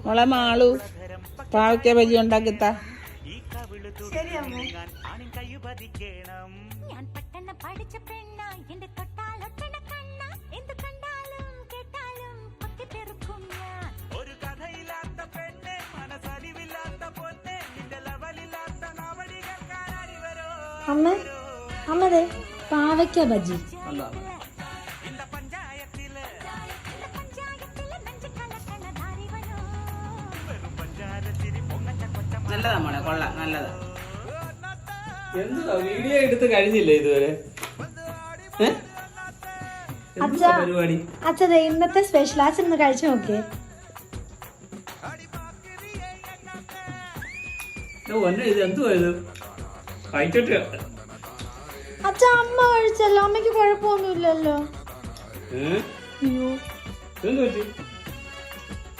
മോളെ മാളു പാവയ്ക്ക ബജി ഉണ്ടാക്കിത്താ. അമ്മ അമ്മതേ പാവയ്ക്ക ബജി. നല്ലതാ മോളെ, കൊള്ളാം, നല്ലതാ. എന്താ വീഡിയോ എടുത്ത് കഴിഞ്ഞില്ല ഇതുവരെ? പരിപാടി അച്ഛതെ ഇന്നത്തെ സ്പെഷ്യൽ അച്ഛൻ ഒന്ന് കഴിച്ചു നോക്കിയേ. ഇത് എന്തുവാ ഇത്? കഴിച്ചിട്ട് അച്ഛ അമ്മ കഴിച്ചല്ലോ, അമ്മയ്ക്ക് കുഴപ്പമൊന്നുമില്ലല്ലോ. എന്ത് പറ്റി?